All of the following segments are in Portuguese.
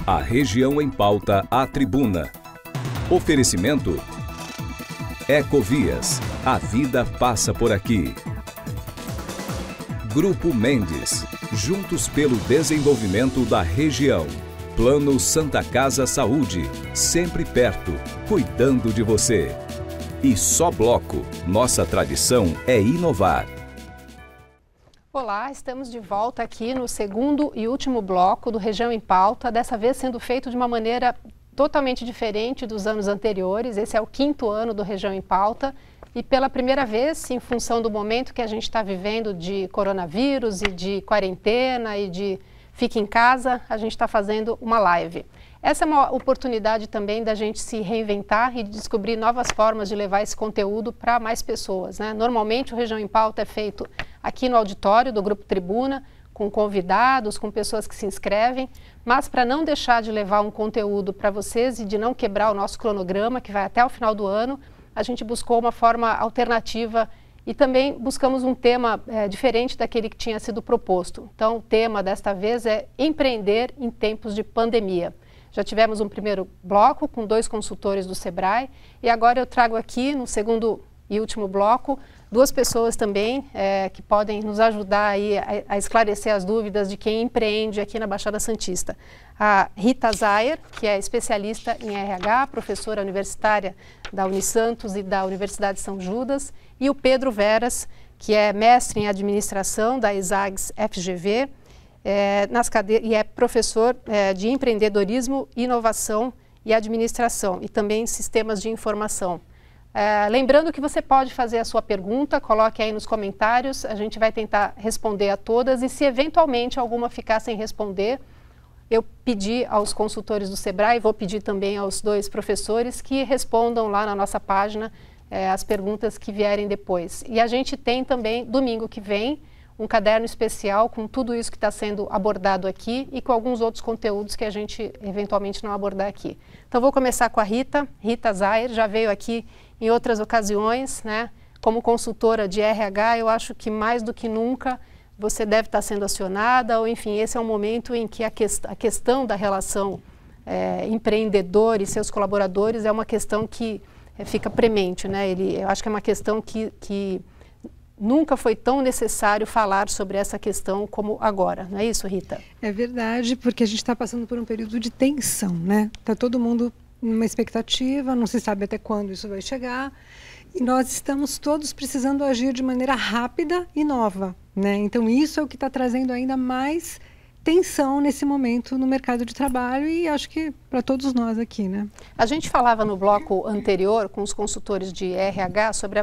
A região em pauta, a tribuna. Oferecimento Ecovias. A vida passa por aqui. Grupo Mendes. Juntos pelo desenvolvimento da região. Plano Santa Casa Saúde. Sempre perto, cuidando de você. E Só Bloco. Nossa tradição é inovar. Olá, estamos de volta aqui no segundo e último bloco do Região em Pauta, dessa vez sendo feito de uma maneira totalmente diferente dos anos anteriores. Esse é o 5º ano do Região em Pauta e pela primeira vez, em função do momento que a gente está vivendo de coronavírus e de quarentena e de fique em casa, a gente está fazendo uma live. Essa é uma oportunidade também da gente se reinventar e descobrir novas formas de levar esse conteúdo para mais pessoas, né? Normalmente o Região em Pauta é feito aqui no auditório do Grupo Tribuna, com convidados, com pessoas que se inscrevem, mas para não deixar de levar um conteúdo para vocês e de não quebrar o nosso cronograma, que vai até o final do ano, a gente buscou uma forma alternativa e também buscamos um tema diferente daquele que tinha sido proposto. Então, o tema desta vez é empreender em tempos de pandemia. Já tivemos um primeiro bloco com 2 consultores do Sebrae e agora eu trago aqui, no segundo e último bloco, 2 pessoas também que podem nos ajudar aí a esclarecer as dúvidas de quem empreende aqui na Baixada Santista. A Rita Zayer, que é especialista em RH, professora universitária da Unisantos e da Universidade de São Judas, e o Pedro Veras, que é mestre em administração da ESAGS FGV, e é professor de empreendedorismo, inovação e administração, e também sistemas de informação. Lembrando que você pode fazer a sua pergunta, coloque aí nos comentários, a gente vai tentar responder a todas e se eventualmente alguma ficar sem responder, eu pedi aos consultores do Sebrae, vou pedir também aos 2 professores que respondam lá na nossa página as perguntas que vierem depois. E a gente tem também, domingo que vem, um caderno especial com tudo isso que está sendo abordado aqui e com alguns outros conteúdos que a gente eventualmente não abordar aqui. Então vou começar com a Rita Zayer, já veio aqui em outras ocasiões, né? Como consultora de RH, eu acho que mais do que nunca você deve estar sendo acionada, ou enfim, esse é um momento em que a questão da relação empreendedor e seus colaboradores é uma questão que fica premente, né? Eu acho que é uma questão que nunca foi tão necessário falar sobre essa questão como agora, não é isso, Rita? É verdade, porque a gente está passando por um período de tensão, né? Está todo mundo numa expectativa, não se sabe até quando isso vai chegar, e nós estamos todos precisando agir de maneira rápida e nova, né? Então isso é o que está trazendo ainda mais tensão nesse momento no mercado de trabalho e acho que para todos nós aqui, né? A gente falava no bloco anterior com os consultores de RH sobre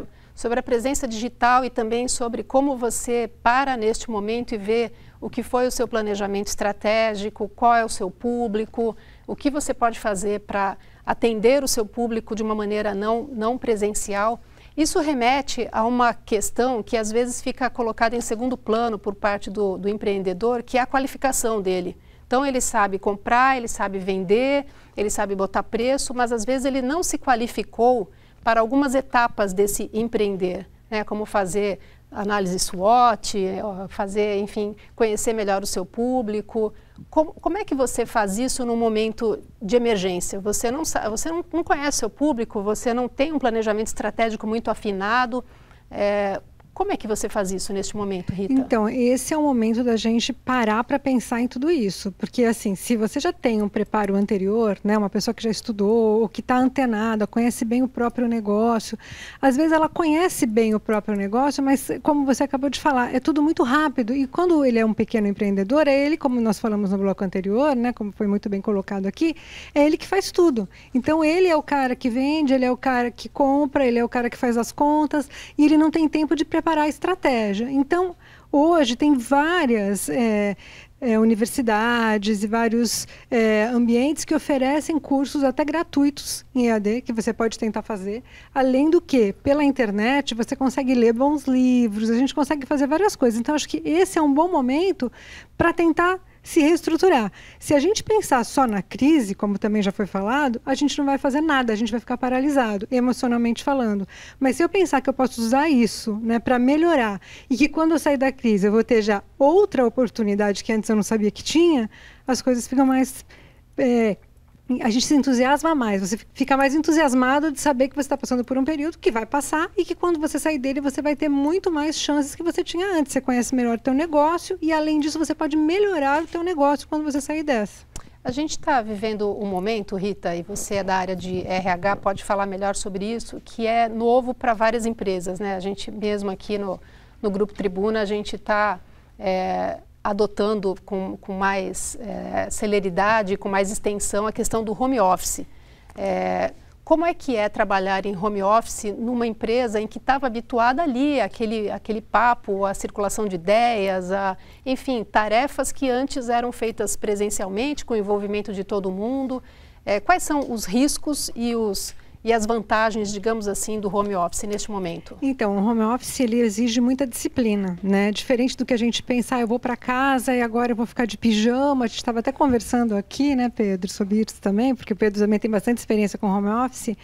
a presença digital e também sobre como você para neste momento e vê o que foi o seu planejamento estratégico, qual é o seu público, o que você pode fazer para atender o seu público de uma maneira não presencial. Isso remete a uma questão que às vezes fica colocada em segundo plano por parte do empreendedor, que é a qualificação dele. Então ele sabe comprar, ele sabe vender, ele sabe botar preço, mas às vezes ele não se qualificou para algumas etapas desse empreender, né? Como fazer análise SWOT, enfim, conhecer melhor o seu público. Como é que você faz isso num momento de emergência? Você não conhece o seu público, você não tem um planejamento estratégico muito afinado. Como é que você faz isso neste momento, Rita? Então, esse é o momento da gente parar para pensar em tudo isso. Porque, assim, se você já tem um preparo anterior, né, uma pessoa que já estudou, ou que está antenada, conhece bem o próprio negócio, às vezes ela conhece bem o próprio negócio, mas, como você acabou de falar, é tudo muito rápido. E quando ele é um pequeno empreendedor, é ele, como nós falamos no bloco anterior, né, como foi muito bem colocado aqui, é ele que faz tudo. Então, ele é o cara que vende, ele é o cara que compra, ele é o cara que faz as contas, e ele não tem tempo de preparar a estratégia. Então, hoje tem várias universidades e vários ambientes que oferecem cursos até gratuitos em EAD, que você pode tentar fazer. Além do que, pela internet, você consegue ler bons livros, a gente consegue fazer várias coisas. Então, acho que esse é um bom momento para tentar se reestruturar. Se a gente pensar só na crise, como também já foi falado, a gente não vai fazer nada, a gente vai ficar paralisado, emocionalmente falando. Mas se eu pensar que eu posso usar isso, né, para melhorar, e que quando eu sair da crise eu vou ter já outra oportunidade que antes eu não sabia que tinha, as coisas ficam mais a gente se entusiasma mais, você fica mais entusiasmado de saber que você está passando por um período que vai passar e que quando você sair dele você vai ter muito mais chances que você tinha antes. Você conhece melhor o teu negócio e além disso você pode melhorar o teu negócio quando você sair dessa. A gente está vivendo um momento, Rita, e você é da área de RH, pode falar melhor sobre isso, que é novo para várias empresas, né? A gente mesmo aqui no Grupo Tribuna, a gente está adotando com mais celeridade, com mais extensão, a questão do home office. Como é que é trabalhar em home office numa empresa em que estava habituada ali, aquele papo, a circulação de ideias, enfim, tarefas que antes eram feitas presencialmente, com o envolvimento de todo mundo? Quais são os riscos e as vantagens, digamos assim, do home office neste momento? Então, o home office ele exige muita disciplina, né? Diferente do que a gente pensar, eu vou para casa e agora eu vou ficar de pijama. A gente estava até conversando aqui, né, Pedro, sobre isso também, porque o Pedro também tem bastante experiência com home office.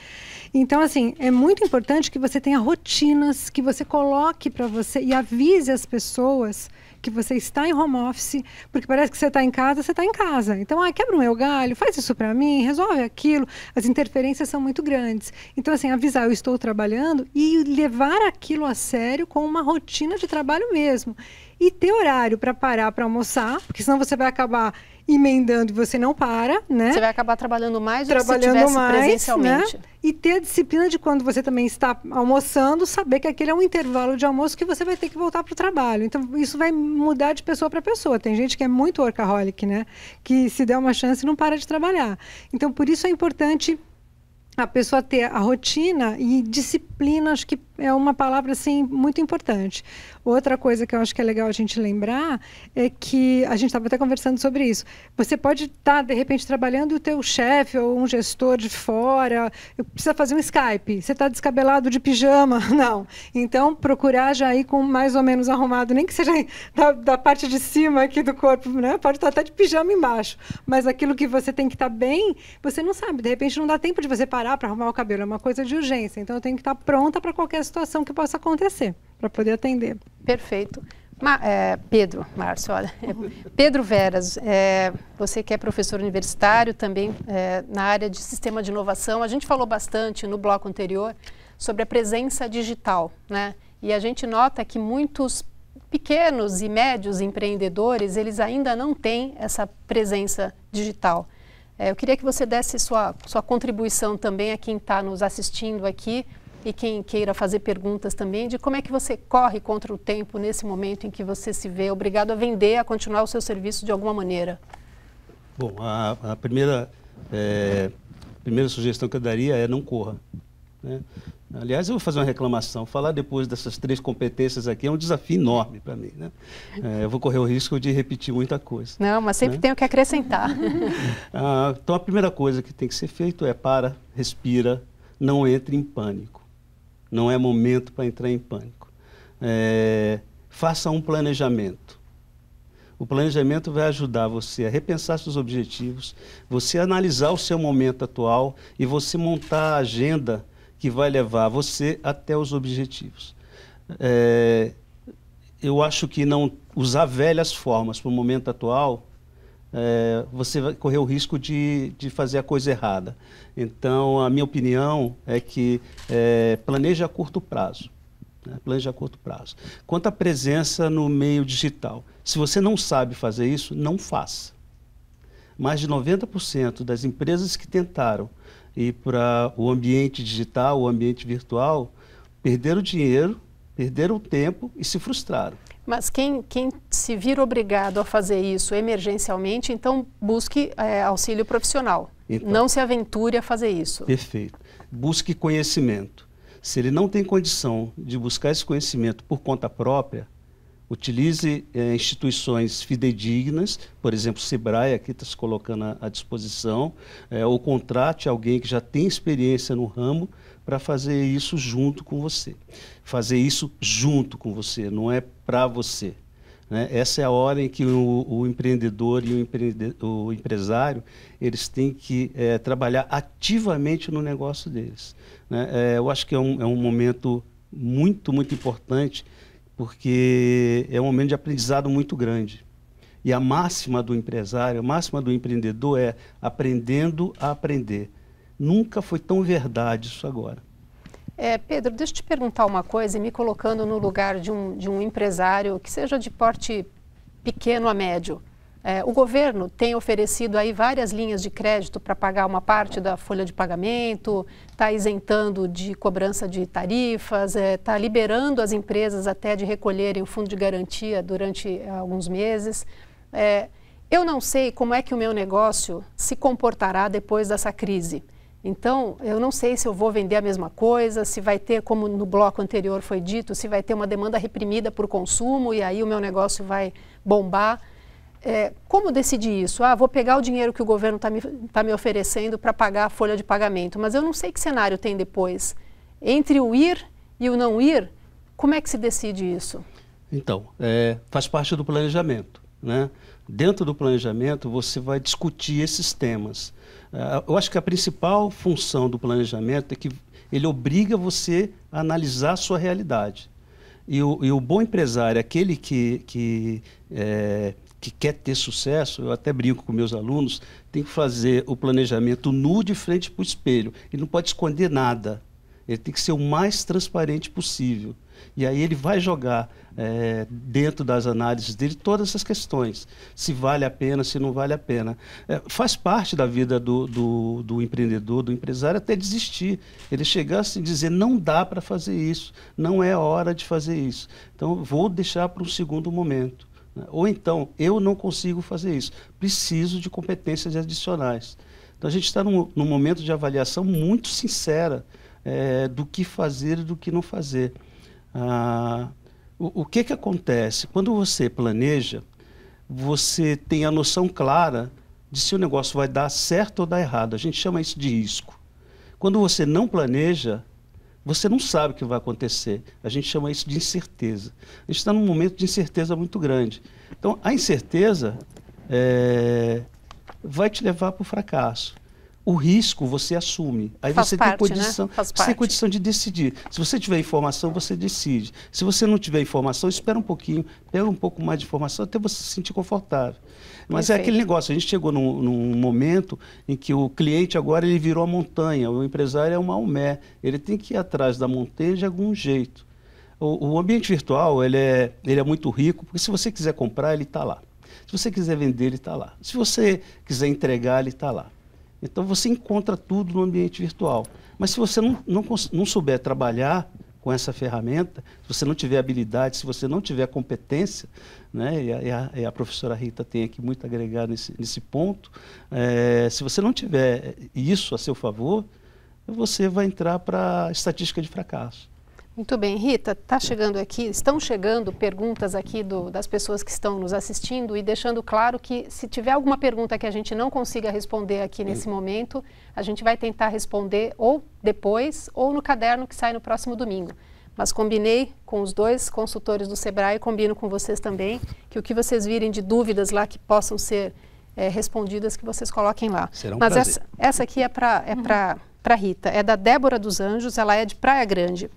Então, assim, é muito importante que você tenha rotinas, que você coloque para você e avise as pessoas que você está em home office, porque parece que você está em casa, você está em casa. Então, quebra o meu galho, faz isso para mim, resolve aquilo. As interferências são muito grandes. Então, assim, avisar, eu estou trabalhando e levar aquilo a sério com uma rotina de trabalho mesmo. E ter horário para parar para almoçar, porque senão você vai acabar emendando e você não para, né? Você vai acabar trabalhando mais do que se estivesse presencialmente. Né? E ter a disciplina de quando você também está almoçando, saber que aquele é um intervalo de almoço que você vai ter que voltar para o trabalho. Então, isso vai mudar de pessoa para pessoa. Tem gente que é muito workaholic, né? Que se der uma chance não para de trabalhar. Então, por isso é importante a pessoa ter a rotina e disciplina, acho que é uma palavra assim muito importante. Outra coisa que eu acho que é legal a gente lembrar é que a gente estava até conversando sobre isso. Você pode estar, de repente, trabalhando e o teu chefe ou um gestor de fora precisa fazer um Skype. Você está descabelado de pijama? Não. Então, procurar já ir com mais ou menos arrumado, nem que seja da parte de cima aqui do corpo, né? Pode estar até de pijama embaixo. Mas aquilo que você tem que estar bem, você não sabe. De repente, não dá tempo de você parar para arrumar o cabelo. É uma coisa de urgência. Então, eu tenho que estar pronta para qualquer situação que possa acontecer, para poder atender. Perfeito. Pedro, Márcio, olha, Pedro Veras, você que é professor universitário também na área de sistema de inovação, a gente falou bastante no bloco anterior sobre a presença digital, né? E a gente nota que muitos pequenos e médios empreendedores, eles ainda não têm essa presença digital. Eu queria que você desse sua contribuição também a quem está nos assistindo aqui, e quem queira fazer perguntas também, de como é que você corre contra o tempo nesse momento em que você se vê obrigado a vender, a continuar o seu serviço de alguma maneira. Bom, a primeira sugestão que eu daria é não corra, né? Aliás, eu vou fazer uma reclamação. Falar depois dessas 3 competências aqui é um desafio enorme para mim, né? Eu vou correr o risco de repetir muita coisa. Não, mas sempre tenho que acrescentar. Então, a primeira coisa que tem que ser feito é respira, não entre em pânico. Não é momento para entrar em pânico. Faça um planejamento. O planejamento vai ajudar você a repensar seus objetivos, você analisar o seu momento atual e você montar a agenda que vai levar você até os objetivos. Eu acho que não usar velhas formas para o momento atual, você vai correr o risco de fazer a coisa errada. Então, a minha opinião é que planeje a curto prazo. Planeje a curto prazo. Quanto à presença no meio digital, se você não sabe fazer isso, não faça. Mais de 90% das empresas que tentaram ir para o ambiente digital, o ambiente virtual, perderam dinheiro, perderam tempo e se frustraram. Mas quem se vir obrigado a fazer isso emergencialmente, então busque auxílio profissional. Então, não se aventure a fazer isso. Perfeito. Busque conhecimento. Se ele não tem condição de buscar esse conhecimento por conta própria, utilize instituições fidedignas, por exemplo, o Sebrae aqui está se colocando à disposição, ou contrate alguém que já tem experiência no ramo para fazer isso junto com você. Fazer isso junto com você, não é para você, né? Essa é a hora em que o empreendedor e o empresário, eles têm que trabalhar ativamente no negócio deles, né? Eu acho que é um momento muito, muito importante, porque é um momento de aprendizado muito grande. E a máxima do empresário, a máxima do empreendedor é aprendendo a aprender. Nunca foi tão verdade isso agora. Pedro, deixa eu te perguntar uma coisa, e me colocando no lugar de um empresário que seja de porte pequeno a médio. O governo tem oferecido aí várias linhas de crédito para pagar uma parte da folha de pagamento, está isentando de cobrança de tarifas, está liberando as empresas até de recolherem o fundo de garantia durante alguns meses. Eu não sei como é que o meu negócio se comportará depois dessa crise. Então, eu não sei se eu vou vender a mesma coisa, se vai ter, como no bloco anterior foi dito, se vai ter uma demanda reprimida por consumo e aí o meu negócio vai bombar. Como decidir isso? Vou pegar o dinheiro que o governo tá me oferecendo para pagar a folha de pagamento, mas eu não sei que cenário tem depois. Entre o ir e o não ir, como é que se decide isso? Então, faz parte do planejamento, né? Dentro do planejamento, você vai discutir esses temas. Eu acho que a principal função do planejamento é que ele obriga você a analisar a sua realidade. E o bom empresário, aquele que quer ter sucesso, eu até brinco com meus alunos, tem que fazer o planejamento nu de frente para o espelho. Ele não pode esconder nada. Ele tem que ser o mais transparente possível. E aí ele vai jogar dentro das análises dele todas essas questões. Se vale a pena, se não vale a pena. Faz parte da vida do empreendedor, do empresário, até desistir. Ele chegar a dizer, não dá para fazer isso, não é hora de fazer isso. Então, vou deixar para um segundo momento. Ou então, eu não consigo fazer isso, preciso de competências adicionais. Então, a gente está num momento de avaliação muito sincera do que fazer e do que não fazer. O que acontece? Quando você planeja, você tem a noção clara de se o negócio vai dar certo ou dar errado. A gente chama isso de risco. Quando você não planeja, você não sabe o que vai acontecer. A gente chama isso de incerteza. A gente está num momento de incerteza muito grande. Então, a incerteza vai te levar para o fracasso. O risco você assume. Aí você tem condição, você tem condição de decidir. Se você tiver informação, você decide. Se você não tiver informação, espera um pouquinho, pega um pouco mais de informação até você se sentir confortável. Mas é aquele negócio, a gente chegou num momento em que o cliente agora ele virou a montanha, o empresário é um Maomé, ele tem que ir atrás da montanha de algum jeito. O ambiente virtual ele é muito rico, porque se você quiser comprar, ele está lá. Se você quiser vender, ele está lá. Se você quiser entregar, ele está lá. Então você encontra tudo no ambiente virtual. Mas se você não souber trabalhar com essa ferramenta, se você não tiver habilidade, se você não tiver competência, né, e a professora Rita tem aqui muito a agregar nesse ponto, se você não tiver isso a seu favor, você vai entrar para a estatística de fracasso. Muito bem, Rita, estão chegando perguntas aqui das pessoas que estão nos assistindo e deixando claro que se tiver alguma pergunta que a gente não consiga responder aqui nesse momento, a gente vai tentar responder ou depois ou no caderno que sai no próximo domingo. Mas combinei com os dois consultores do Sebrae, combino com vocês também, que o que vocês virem de dúvidas lá que possam ser respondidas, que vocês coloquem lá. Será um Mas prazer. essa aqui é para Rita, é da Débora dos Anjos, ela é de Praia Grande.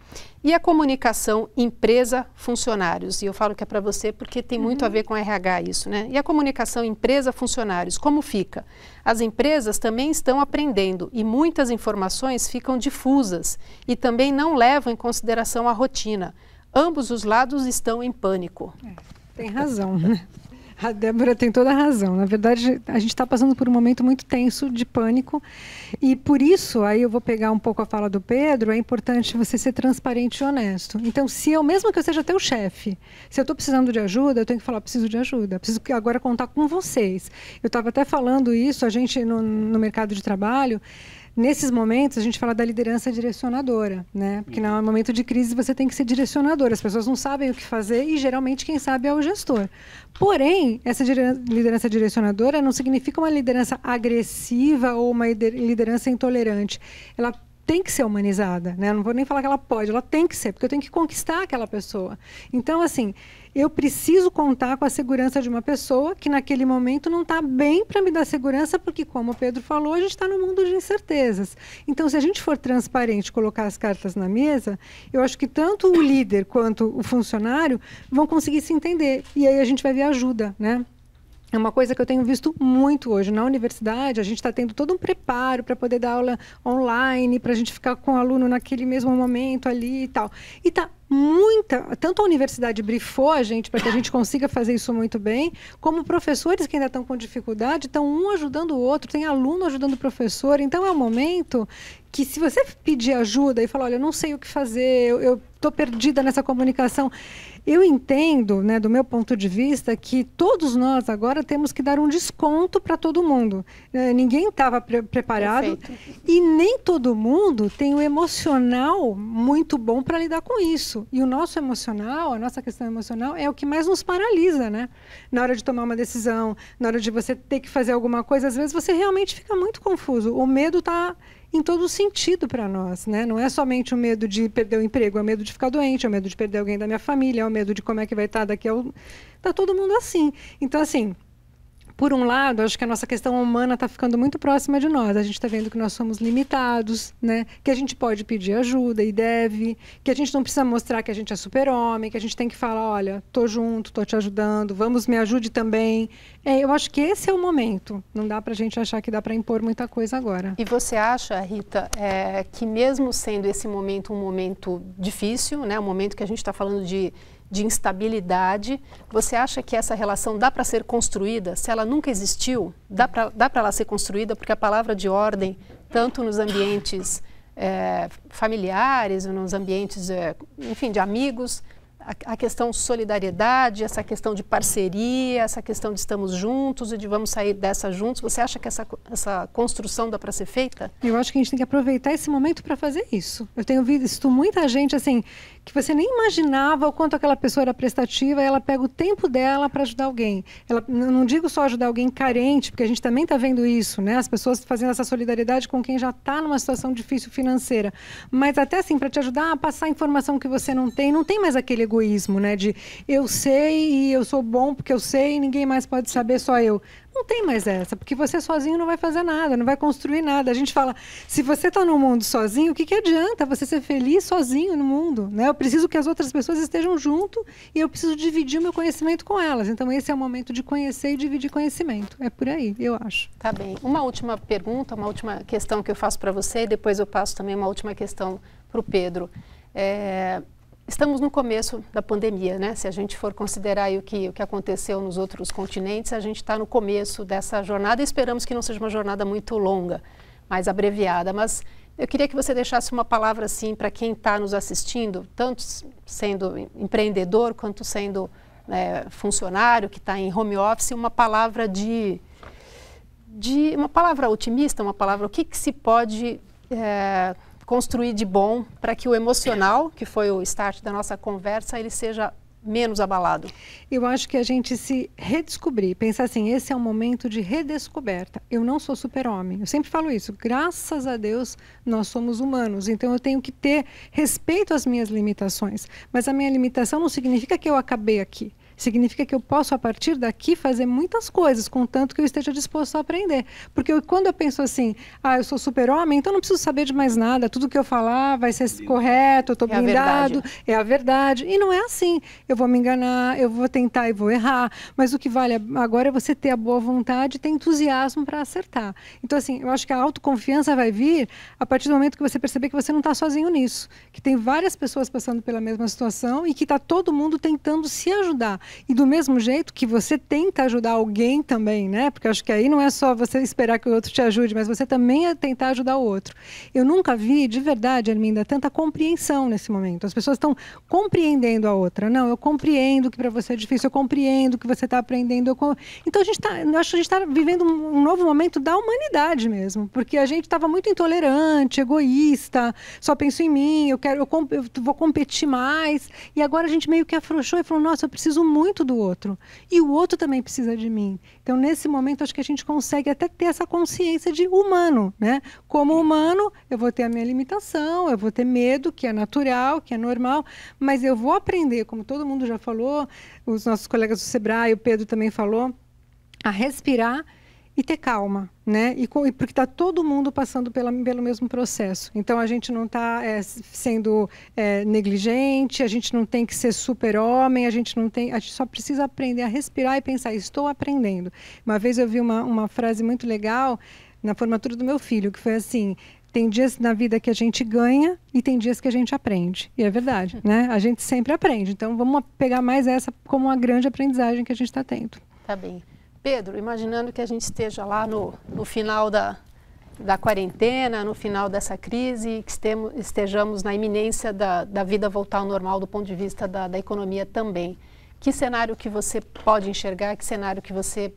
E a comunicação empresa-funcionários? E eu falo que é para você porque tem muito a ver com RH isso, né? E a comunicação empresa-funcionários, como fica? As empresas também estão aprendendo e muitas informações ficam difusas e também não levam em consideração a rotina. Ambos os lados estão em pânico. Tem razão, né? A Débora tem toda a razão. Na verdade, a gente está passando por um momento muito tenso de pânico e por isso, aí eu vou pegar um pouco a fala do Pedro, é importante você ser transparente e honesto. Então, mesmo que eu seja teu chefe, se eu estou precisando de ajuda, eu tenho que falar, preciso de ajuda, preciso agora contar com vocês. Eu estava até falando isso, a gente no mercado de trabalho, nesses momentos, a gente fala da liderança direcionadora, né? Porque no momento de crise você tem que ser direcionador. As pessoas não sabem o que fazer e, geralmente, quem sabe é o gestor. Porém, essa liderança direcionadora não significa uma liderança agressiva ou uma liderança intolerante. Ela tem que ser humanizada, né? Eu não vou nem falar que ela pode, ela tem que ser, porque eu tenho que conquistar aquela pessoa. Então, assim, eu preciso contar com a segurança de uma pessoa que naquele momento não está bem para me dar segurança, porque, como o Pedro falou, a gente está num mundo de incertezas. Então, se a gente for transparente, colocar as cartas na mesa, eu acho que tanto o líder quanto o funcionário vão conseguir se entender. E aí a gente vai ver ajuda, né? É uma coisa que eu tenho visto muito hoje. Na universidade, a gente está tendo todo um preparo para poder dar aula online, para a gente ficar com o aluno naquele mesmo momento ali e tal. E está tanto a universidade brifou a gente para que a gente consiga fazer isso muito bem, como professores que ainda estão com dificuldade, estão um ajudando o outro, tem aluno ajudando o professor. Então é um momento que, se você pedir ajuda e falar, olha, eu não sei o que fazer, eu estou perdida nessa comunicação, eu entendo, né, do meu ponto de vista, que todos nós agora temos que dar um desconto para todo mundo. Ninguém estava preparado. Perfeito. E nem todo mundo tem o emocional muito bom para lidar com isso. E o nosso emocional, a nossa questão emocional, é o que mais nos paralisa, né? Na hora de tomar uma decisão, na hora de você ter que fazer alguma coisa, às vezes você realmente fica muito confuso. O medo está em todo sentido para nós, né? Não é somente o medo de perder o emprego, é o medo de ficar doente, é o medo de perder alguém da minha família, é o medo de como é que vai estar daqui a... Tá todo mundo assim. Então, assim, por um lado, acho que a nossa questão humana está ficando muito próxima de nós. A gente está vendo que nós somos limitados, né? Que a gente pode pedir ajuda e deve, que a gente não precisa mostrar que a gente é super-homem, que a gente tem que falar, olha, tô junto, tô te ajudando, vamos, me ajude também. Eu acho que esse é o momento. Não dá para a gente achar que dá para impor muita coisa agora. E você acha, Rita, que mesmo sendo esse momento um momento difícil, né? Um momento que a gente está falando de instabilidade, você acha que essa relação dá para ser construída? Se ela nunca existiu, dá para ela ser construída? Porque a palavra de ordem, tanto nos ambientes familiares, nos ambientes, enfim, de amigos, a questão solidariedade, essa questão de parceria, essa questão de estamos juntos e de vamos sair dessa juntos, você acha que essa construção dá para ser feita? Eu acho que a gente tem que aproveitar esse momento para fazer isso. Eu tenho visto muita gente, assim, que você nem imaginava o quanto aquela pessoa era prestativa, e ela pega o tempo dela para ajudar alguém. Ela, não digo só ajudar alguém carente, porque a gente também está vendo isso, né? As pessoas fazendo essa solidariedade com quem já está numa situação difícil financeira. Mas até assim, para te ajudar a passar a informação que você não tem mais aquele egoísmo, né? De eu sei e eu sou bom porque eu sei e ninguém mais pode saber, só eu. Não tem mais essa, porque você sozinho não vai fazer nada, não vai construir nada. A gente fala, se você está no mundo sozinho, o que adianta você ser feliz sozinho no mundo, né? Eu preciso que as outras pessoas estejam junto e eu preciso dividir o meu conhecimento com elas. Então, esse é o momento de conhecer e dividir conhecimento. É por aí, eu acho. Tá bem. Uma última pergunta, uma última questão que eu faço para você, e depois eu passo também uma última questão para o Pedro. Estamos no começo da pandemia, né? Se a gente for considerar aí o que aconteceu nos outros continentes, a gente está no começo dessa jornada e esperamos que não seja uma jornada muito longa, mais abreviada. Mas eu queria que você deixasse uma palavra assim para quem está nos assistindo, tanto sendo empreendedor quanto sendo funcionário que está em home office, uma palavra uma palavra otimista, uma palavra, o que se pode construir de bom para que o emocional, que foi o start da nossa conversa, ele seja menos abalado? Eu acho que a gente se redescobrir, pensar assim, esse é um momento de redescoberta. Eu não sou super-homem, eu sempre falo isso, graças a Deus nós somos humanos, então eu tenho que ter respeito às minhas limitações, mas a minha limitação não significa que eu acabei aqui. Significa que eu posso, a partir daqui, fazer muitas coisas, contanto que eu esteja disposto a aprender. Porque quando eu penso assim, eu sou super-homem, então não preciso saber de mais nada, tudo que eu falar vai ser correto, eu estou blindado, é a verdade. E não é assim. Eu vou me enganar, eu vou tentar e vou errar, mas o que vale agora é você ter a boa vontade e ter entusiasmo para acertar. Então, assim, eu acho que a autoconfiança vai vir a partir do momento que você perceber que você não está sozinho nisso, que tem várias pessoas passando pela mesma situação e que está todo mundo tentando se ajudar. E do mesmo jeito que você tenta ajudar alguém também, né? Porque eu acho que aí não é só você esperar que o outro te ajude, mas você também é tentar ajudar o outro. Eu nunca vi, de verdade, Arminda, tanta compreensão nesse momento. As pessoas estão compreendendo a outra. Não, eu compreendo que para você é difícil, eu compreendo que você está aprendendo. Então, eu acho que a gente está vivendo um novo momento da humanidade mesmo, porque a gente estava muito intolerante, egoísta, só penso em mim, eu vou competir mais. E agora a gente meio que afrouxou e falou, nossa, eu preciso muito do outro. E o outro também precisa de mim. Então, nesse momento, acho que a gente consegue até ter essa consciência de humano, né? Como humano, eu vou ter a minha limitação, eu vou ter medo, que é natural, que é normal, mas eu vou aprender, como todo mundo já falou, os nossos colegas do Sebrae, o Pedro também falou, a respirar e ter calma, né? Porque está todo mundo passando pelo mesmo processo. Então, a gente não está sendo negligente, a gente não tem que ser super-homem, a gente só precisa aprender a respirar e pensar, estou aprendendo. Uma vez eu vi uma frase muito legal na formatura do meu filho, que foi assim: tem dias na vida que a gente ganha e tem dias que a gente aprende. E é verdade, né? A gente sempre aprende. Então, vamos pegar mais essa como uma grande aprendizagem que a gente está tendo. Tá bem. Pedro, imaginando que a gente esteja lá no final da quarentena, no final dessa crise, que estejamos na iminência da vida voltar ao normal do ponto de vista da economia também. Que cenário que você pode enxergar, que cenário que você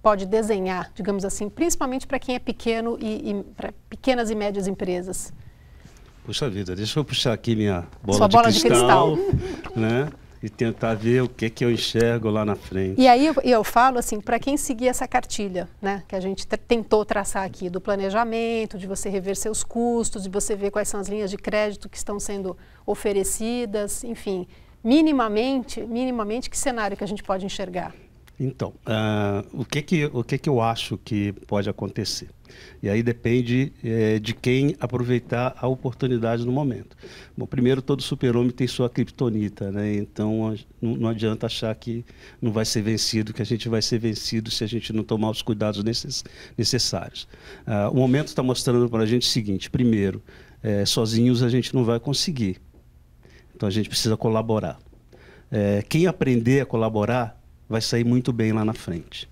pode desenhar, digamos assim, principalmente para quem é pequeno e para pequenas e médias empresas? Puxa vida, deixa eu puxar aqui minha Sua bola de cristal. Né? E tentar ver o que eu enxergo lá na frente. E aí eu falo assim, para quem seguir essa cartilha, né, que a gente tentou traçar aqui, do planejamento, de você rever seus custos, de você ver quais são as linhas de crédito que estão sendo oferecidas, enfim, minimamente, que cenário que a gente pode enxergar? Então, o que eu acho que pode acontecer? E aí depende de quem aproveitar a oportunidade no momento. Bom, primeiro, todo super-homem tem sua criptonita, né? Então não adianta achar que não vai ser vencido, que a gente vai ser vencido se a gente não tomar os cuidados necessários. O momento está mostrando para a gente o seguinte: primeiro, sozinhos a gente não vai conseguir. Então a gente precisa colaborar. Quem aprender a colaborar vai sair muito bem lá na frente.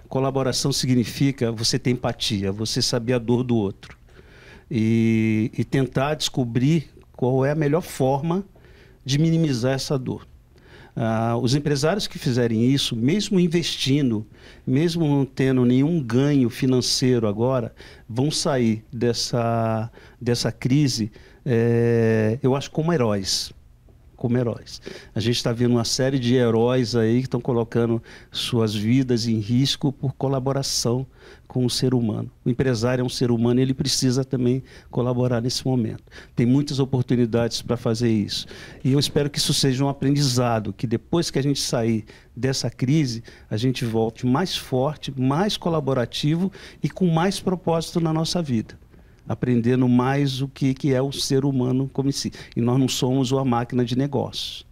Colaboração significa você ter empatia, você saber a dor do outro e tentar descobrir qual é a melhor forma de minimizar essa dor. Os empresários que fizerem isso, mesmo investindo, mesmo não tendo nenhum ganho financeiro agora, vão sair dessa crise, eu acho, como heróis. A gente está vendo uma série de heróis aí que estão colocando suas vidas em risco por colaboração com o ser humano. O empresário é um ser humano e ele precisa também colaborar nesse momento. Tem muitas oportunidades para fazer isso. E eu espero que isso seja um aprendizado, que depois que a gente sair dessa crise, a gente volte mais forte, mais colaborativo e com mais propósito na nossa vida. Aprendendo mais o que é o ser humano como em si. E nós não somos uma máquina de negócios.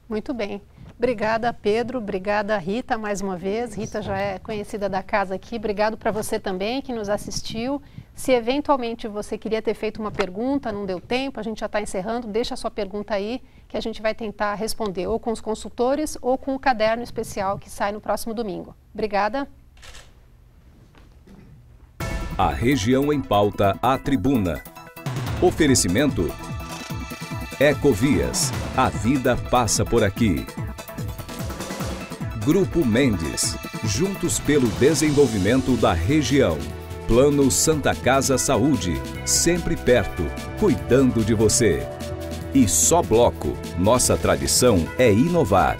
Muito bem. Obrigada, Pedro. Obrigada, Rita, mais uma vez. Rita já é conhecida da casa aqui. Obrigado para você também que nos assistiu. Se eventualmente você queria ter feito uma pergunta, não deu tempo, a gente já está encerrando, deixa a sua pergunta aí que a gente vai tentar responder ou com os consultores ou com o caderno especial que sai no próximo domingo. Obrigada. A Região em Pauta, a Tribuna. Oferecimento: Ecovias. A vida passa por aqui. Grupo Mendes. Juntos pelo desenvolvimento da região. Plano Santa Casa Saúde. Sempre perto, cuidando de você. E Só Bloco. Nossa tradição é inovar.